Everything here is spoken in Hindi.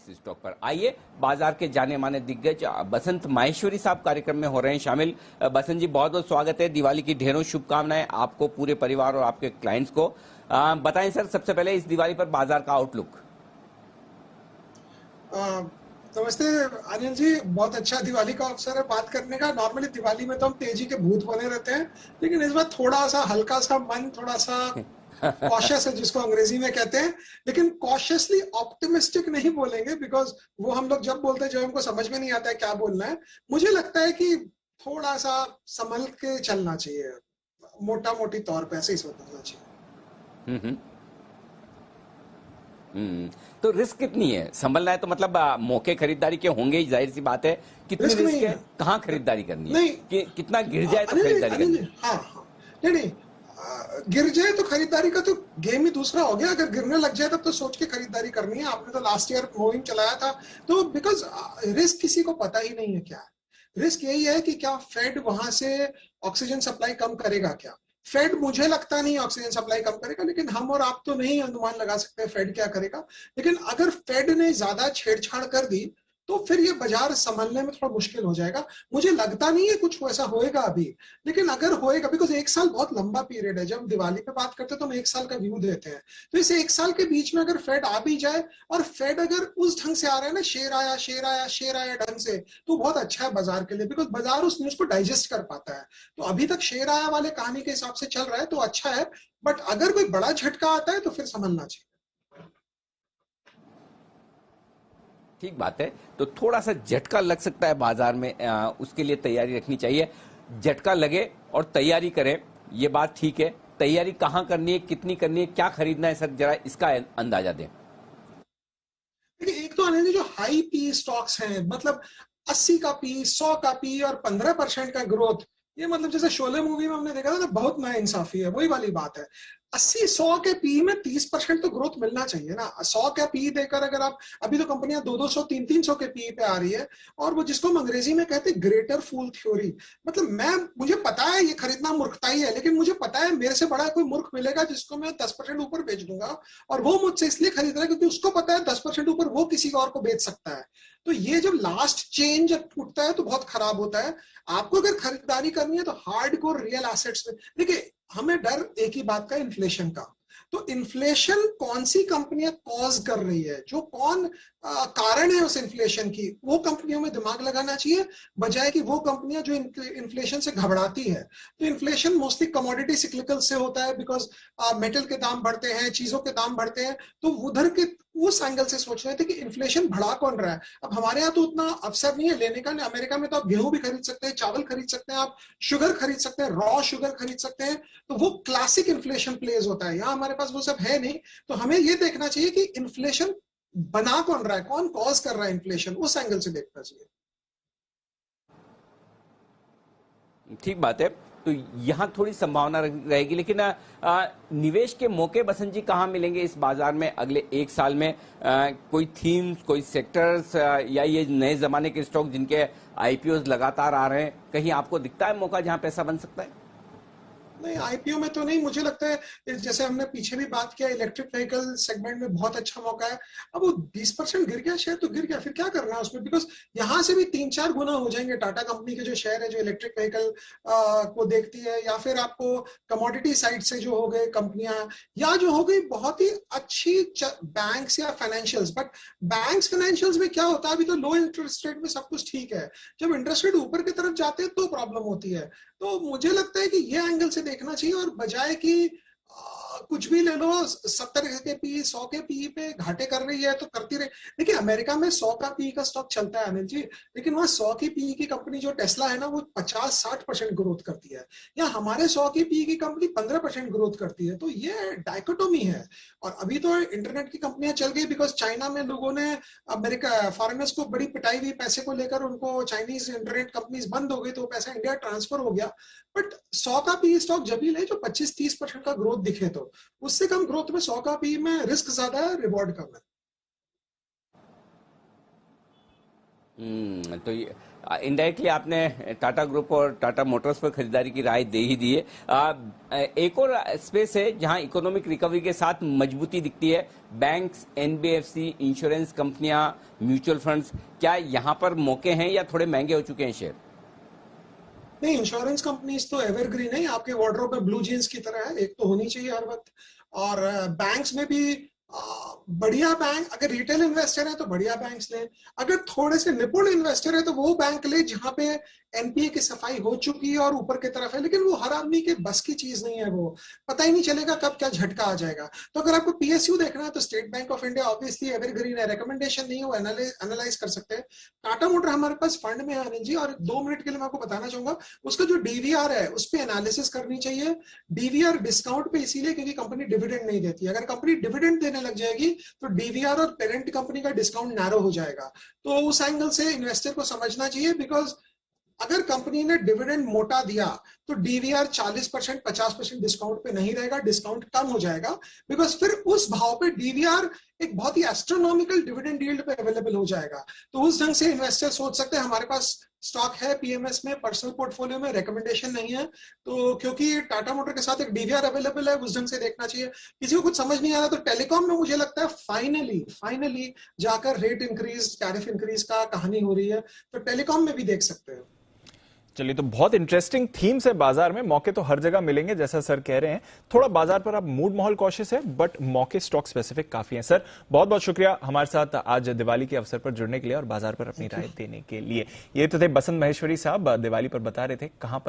इस स्टॉक पर। आइए बाजार के जाने माने दिग्गज बसंत माहेश्वरी साहब कार्यक्रम में हो रहे हैं शामिल। बसंत जी, बहुत बहुत स्वागत है। दिवाली की ढेरों शुभकामनाएं आपको, पूरे परिवार और आपके क्लाइंट्स को। बताएं सर, सबसे पहले इस दिवाली पर बाजार का आउटलुक। नमस्ते अनिल जी, बहुत अच्छा दिवाली का अवसर है बात करने का। नॉर्मली दिवाली में तो हम तेजी के भूत बने रहते हैं, लेकिन इस बार थोड़ा सा हल्का सा मन, थोड़ा सा कॉशियस है, जिसको अंग्रेजी में कहते हैं। लेकिन कॉशियसली ऑप्टिमिस्टिक नहीं बोलेंगे, बिकॉज वो हम लोग जब बोलते हैं जब हमको समझ में नहीं आता है क्या बोलना है। मुझे लगता है कि थोड़ा सा संभल के चलना चाहिए, मोटा मोटी तौर पे ऐसे ही सोचना चाहिए। तो रिस्क कितनी है? संभलना है तो मतलब मौके खरीदारी के होंगे ही, जाहिर सी बात है। कितनी रिस्क है? कहाँ खरीदारी करनी है? कितना गिर जाए तो खरीदारी करनी है? हाँ, नहीं, गिर जाए तो खरीदारी का तो गेम ही दूसरा हो गया। अगर गिरने लग जाए तब तो सोच के खरीदारी करनी है। आपने तो लास्ट ईयर मोइंग चलाया था, तो बिकॉज रिस्क किसी को पता ही नहीं है क्या है। रिस्क यही है कि क्या फेड वहां से ऑक्सीजन सप्लाई कम करेगा क्या। फेड मुझे लगता नहीं ऑक्सीजन सप्लाई कम करेगा, लेकिन हम और आप तो नहीं अनुमान लगा सकते फेड क्या करेगा। लेकिन अगर फेड ने ज्यादा छेड़छाड़ कर दी तो फिर ये बाजार संभलने में थोड़ा मुश्किल हो जाएगा। मुझे लगता नहीं है कुछ वैसा होएगा अभी, लेकिन अगर होएगा, बिकॉज एक साल बहुत लंबा पीरियड है। जब दिवाली पे बात करते हैं तो हम एक साल का व्यू देते हैं, तो इस एक साल के बीच में अगर फेड आ भी जाए, और फेड अगर उस ढंग से आ रहा है ना, शेर आया शेर आया शेर आया ढंग से, तो बहुत अच्छा है बाजार के लिए, बिकॉज बाजार उस न्यूज को डाइजेस्ट कर पाता है। तो अभी तक शेर आया वाले कहानी के हिसाब से चल रहा है तो अच्छा है, बट अगर कोई बड़ा झटका आता है तो फिर समझना चाहिए। ठीक बात है। तो थोड़ा सा झटका लग सकता है बाजार में, उसके लिए तैयारी रखनी चाहिए। झटका लगे और तैयारी करें, ये बात ठीक है। तैयारी कहाँ करनी है, कितनी करनी है, क्या खरीदना है सर, जरा इसका अंदाजा दें। देखिए, एक तो अनिल, जो हाई पी स्टॉक्स हैं, मतलब 80 का पी, 100 का पी और 15% का ग्रोथ, ये मतलब जैसे शोले मूवी में हमने देखा था ना, बहुत ना इंसाफी है, वही वाली बात है। 80-100 के पी में 30% तो ग्रोथ मिलना चाहिए ना। 100 का पी देकर अगर आप, अभी तो कंपनियां 200-200, 300-300 के पी पे आ रही है, और वो जिसको हम अंग्रेजी में कहते हैं ग्रेटर फूल थ्योरी। मतलब मुझे पता है ये खरीदना मूर्खताई है, लेकिन मुझे पता है मेरे से बड़ा कोई मूर्ख मिलेगा जिसको मैं 10% ऊपर बेच दूंगा, और वो मुझसे इसलिए खरीद रहा है क्योंकि उसको पता है 10% ऊपर वो किसी और को बेच सकता है। तो ये जब लास्ट चेन जब टूटता है तो बहुत खराब होता है। आपको अगर खरीदारी करनी है तो हार्ड कोर रियल एसेट्स में देखिए। हमें डर एक ही बात का, इन्फ्लेशन का। तो इन्फ्लेशन कौन सी कंपनियां कॉज कर रही है, जो कौन कारण है उस इन्फ्लेशन की, वो कंपनियों में दिमाग लगाना चाहिए, बजाय कि वो कंपनियां जो इन्फ्लेशन से घबराती है। तो इन्फ्लेशन मोस्टली कमोडिटी सिक्लिकल से होता है, बिकॉज मेटल के दाम बढ़ते हैं, चीजों के दाम बढ़ते हैं। तो उधर के उस एंगल से सोच रहे थे कि इन्फ्लेशन बढ़ा कौन रहा है। अब हमारे यहाँ तो उतना अवसर नहीं है लेने का। अमेरिका में तो आप गेहूं भी खरीद सकते हैं, चावल खरीद सकते हैं, आप शुगर खरीद सकते हैं, रॉ शुगर खरीद सकते हैं। तो वो क्लासिक इन्फ्लेशन प्लेज होता है। यहाँ हमारे पास वो सब है नहीं। तो हमें ये देखना चाहिए कि इन्फ्लेशन बना कौन रहा है, कौन कॉज कर रहा है इन्फ्लेशन, उस एंगल से देखना चाहिए। ठीक बात है। तो यहाँ थोड़ी संभावना रहेगी, लेकिन निवेश के मौके बसंत जी कहाँ मिलेंगे इस बाजार में अगले एक साल में? कोई थीम्स, कोई सेक्टर्स, या ये नए जमाने के स्टॉक जिनके आईपीओज लगातार आ रहे हैं, कहीं आपको दिखता है मौका जहां पैसा बन सकता है? नहीं, आईपीओ में तो नहीं। मुझे लगता है जैसे हमने पीछे भी बात किया, इलेक्ट्रिक व्हीकल सेगमेंट में बहुत अच्छा मौका है। अब वो 20% गिर गया शेयर तो गिर गया, फिर क्या करना है उसमें, बिकॉज यहाँ से भी 3-4 गुना हो जाएंगे। टाटा कंपनी के जो शेयर है, जो इलेक्ट्रिक व्हीकल को देखती है, या फिर आपको कमोडिटी साइड से जो हो गए कंपनियां, या जो हो गई बहुत ही अच्छी बैंक्स या फाइनेंशियल्स। बट बैंक्स फाइनेंशियल्स में क्या होता है, अभी तो लो इंटरेस्ट रेट में सब कुछ ठीक है। जब इंटरेस्ट रेट ऊपर की तरफ जाते हैं तो प्रॉब्लम होती है। तो मुझे लगता है कि ये एंगल से देखना चाहिए, और बजाय कि कुछ भी ले लो, 70 के पी, 100 के पी पे घाटे कर रही है तो करती रहे। देखिए, अमेरिका में 100 का पी का स्टॉक चलता है अनिल जी, लेकिन वहां 100 की पी की कंपनी जो टेस्ला है ना, वो 50-60% ग्रोथ करती है। या हमारे 100 की पी की कंपनी 15% ग्रोथ करती है। तो ये डायकोटोमी है। और अभी तो इंटरनेट की कंपनियां चल गई, बिकॉज चाइना में लोगों ने, अमेरिका फॉरेनर्स को बड़ी पिटाई हुई पैसे को लेकर, उनको चाइनीज इंटरनेट कंपनीज बंद हो गई तो पैसा इंडिया ट्रांसफर हो गया। बट 100 का पी स्टॉक जब भी ले जो 25-30% का ग्रोथ दिखे, तो उससे कम ग्रोथ में 100 का पी में, रिस्क ज्यादा है, रिवॉर्ड कम है। तो इनडायरेक्टली आपने टाटा ग्रुप और टाटा मोटर्स पर खरीदारी की राय दे ही दी है। एक और स्पेस है जहां इकोनॉमिक रिकवरी के साथ मजबूती दिखती है, बैंक्स, एनबीएफसी, इंश्योरेंस कंपनियां, म्यूचुअल फंड्स। क्या यहां पर मौके हैं या थोड़े महंगे हो चुके हैं शेयर? नहीं, इंश्योरेंस कंपनीज तो एवरग्रीन है, आपके वार्डरोब में ब्लू जीन्स की तरह है, एक तो होनी चाहिए हर वक्त। और बैंक्स में भी बढ़िया बैंक, अगर रिटेल इन्वेस्टर है तो बढ़िया बैंक्स लें, अगर थोड़े से निपुण इन्वेस्टर है तो वो बैंक ले जहां पे एनपीए की सफाई हो चुकी है और ऊपर की तरफ है, लेकिन वो हर आदमी के बस की चीज नहीं है, वो पता ही नहीं चलेगा कब क्या झटका आ जाएगा। तो अगर आपको पीएसयू देखना है तो state bank of India obviously evergreen है, रिकमेंडेशन नहीं है, वो एनालाइज कर सकते हैं। टाटा मोटर हमारे पास फंड में है आनंद जी, और 2 मिनट के लिए मैं आपको बताना चाहूंगा, उसका जो डीवीआर है उस पर एनालिसिस करनी चाहिए। डीवीआर डिस्काउंट पे इसीलिए क्योंकि कंपनी डिविडेंड नहीं देती, अगर कंपनी डिविडेंड देने लग जाएगी तो डीवीआर और पेरेंट कंपनी का डिस्काउंट नैरो हो जाएगा। तो उस एंगल से इन्वेस्टर को समझना चाहिए, बिकॉज अगर कंपनी ने डिविडेंड मोटा दिया तो डीवीआर 40% 50% डिस्काउंट पे नहीं रहेगा, डिस्काउंट कम हो जाएगा, बिकॉज फिर उस भाव पे डीवीआर एक बहुत ही एस्ट्रोनॉमिकल डिविडेंड यील्ड पे अवेलेबल हो जाएगा। तो उस ढंग से इन्वेस्टर सोच सकते हैं हमारे पास स्टॉक है पीएमएस में, पर्सनल पोर्टफोलियो में, रिकमेंडेशन नहीं है, तो क्योंकि टाटा मोटर के साथ एक डीवीआर अवेलेबल है, उस ढंग से देखना चाहिए। किसी को कुछ समझ नहीं आ रहा तो टेलीकॉम में मुझे लगता है फाइनली जाकर रेट इंक्रीज, टैरिफ इंक्रीज का कहानी हो रही है, तो टेलीकॉम में भी देख सकते हैं। चलिए, तो बहुत इंटरेस्टिंग थीम्स है बाजार में, मौके तो हर जगह मिलेंगे जैसा सर कह रहे हैं। थोड़ा बाजार पर अब मूड माहौल कॉशियस है, बट मौके स्टॉक स्पेसिफिक काफी हैं। सर बहुत बहुत शुक्रिया हमारे साथ आज दिवाली के अवसर पर जुड़ने के लिए और बाजार पर अपनी राय देने के लिए। ये तो थे बसंत महेश्वरी साहब, दिवाली पर बता रहे थे कहां पर